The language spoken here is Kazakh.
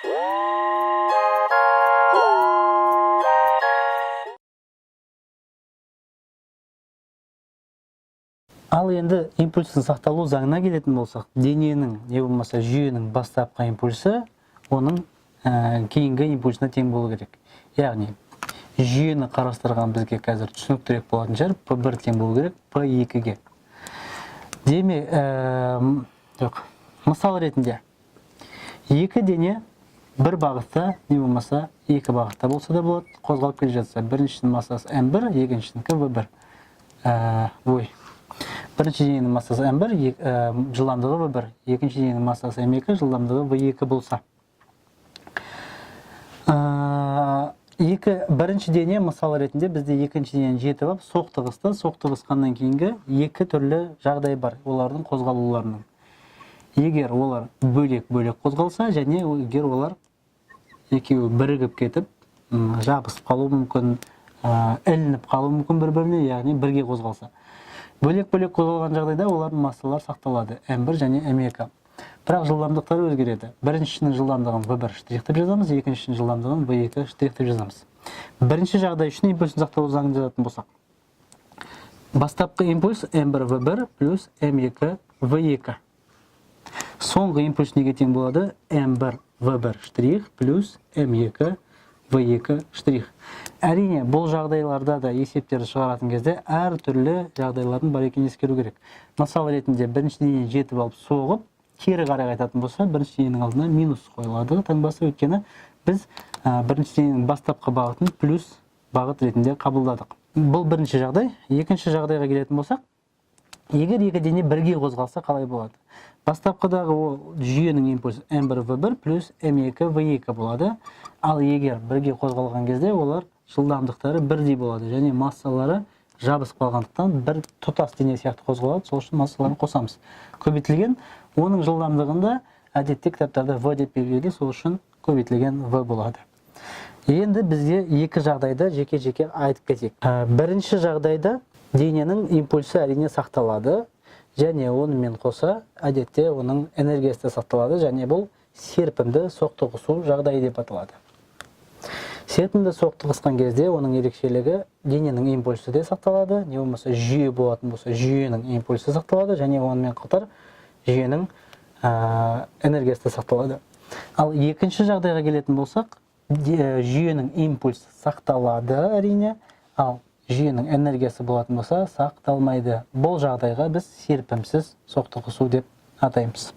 Ал енді импульстың сақталу заңына келетін болсақ, дененің, не болмаса жүйенің бастапқы импульсы оның кейінгі импульсына тең болу керек. Яғни, жүйені қарастырған бізге қазір түсініктірек болатын шығар, P1 тең болу керек P2-ге. Мысал ретінде, екі дене бір бағытта, не болмаса екі бағытта болса да болады, қозғалып келе жатса, біріншінің массасы M1, екіншінікі V1. Бірінші дененің массасы M1, жылдамдығы V1, екінші дененің массасы M2, жылдамдығы V2 болса. Бірінші дене мысал ретінде бізде екінші денені жетіп алып, соқтығысты, соқтығысқаннан кейінгі екі түрлі жағдай бар олардың қозғалуларының. Егер олар бөлек-бөлек қозғалса, және егер олар екеуі бірігіп кетіп, жабысып қалу мүмкін, ілініп қалу мүмкін бір-біріне, яғни бірге қозғалса. Бөлек-бөлек қозғалған жағдайда олардың массалар сақталады, M1 және M2. Бірақ жылдамдықтары өзгереді. Біріншінің жылдамдығын V1 штрихтеп жазамыз, екіншінің жылдамдығын V2 штрихтеп жазамыз. Бірінші жағдай үшін импульстың сақталу заңын жазатын болсақ. Бастапқы импульс M1 V1 плюс M2 V2. Соңғы импульс неге тең болады? M1 V1 штрих плюс M2 V2 штрих. Әрине, бұл жағдайларда да есептерді шығаратын кезде әр түрлі жағдайлардың бар екенін ескеру керек. Мысал ретінде бірінші денені жетіп алып соғып, кері қарай қайтатын болса, бірінші дененің алдына минус қойылады таңбасы, өйткені біз бірінші дененің бастапқы бағытын плюс бағыт ретінде қабылдадық. Бұл бірінші жағдай. Екінші жағдайға келетін болсақ, егер екі дене бірге қозғалса қалай болады? Бастапқыдағы жүйенің импульсы M1 V1 плюс M2 V2 болады. Ал егер бірге қозғалған кезде олар жылдамдықтары бірдей болады және массалары жабысып қалғандықтан бір тұтас дене сияқты қозғалады, сол үшін массаларын қосамыз. Көбейтілген, оның жылдамдығында әдетте кітаптарда V деп белгілейді, сол үшін көбейтілген V болады. Енді бізде екі жағдайда жеке-жеке айтып кетейік. Бірінші жағдайда дененің импульсы әрине сақталады, және онымен қоса әдетте оның энергиясы сақталады, және бұл серпімді соқтығысу жағдайы деп аталады. Серпімді соқтығысқан кезде оның ерекшелігі дененің импульсы де сақталады, не болмаса жүйе болатын болса, жүйенің импульсы сақталады, және онымен қатар жүйенің энергиясы сақталады. Ал екінші жағдайға келетін болсақ, жүйенің импульсы сақталады әрине, ал жүйенің энергиясы болатын болса, сақталмайды. Бұл жағдайға біз серпімсіз соқтығысу деп атаймыз.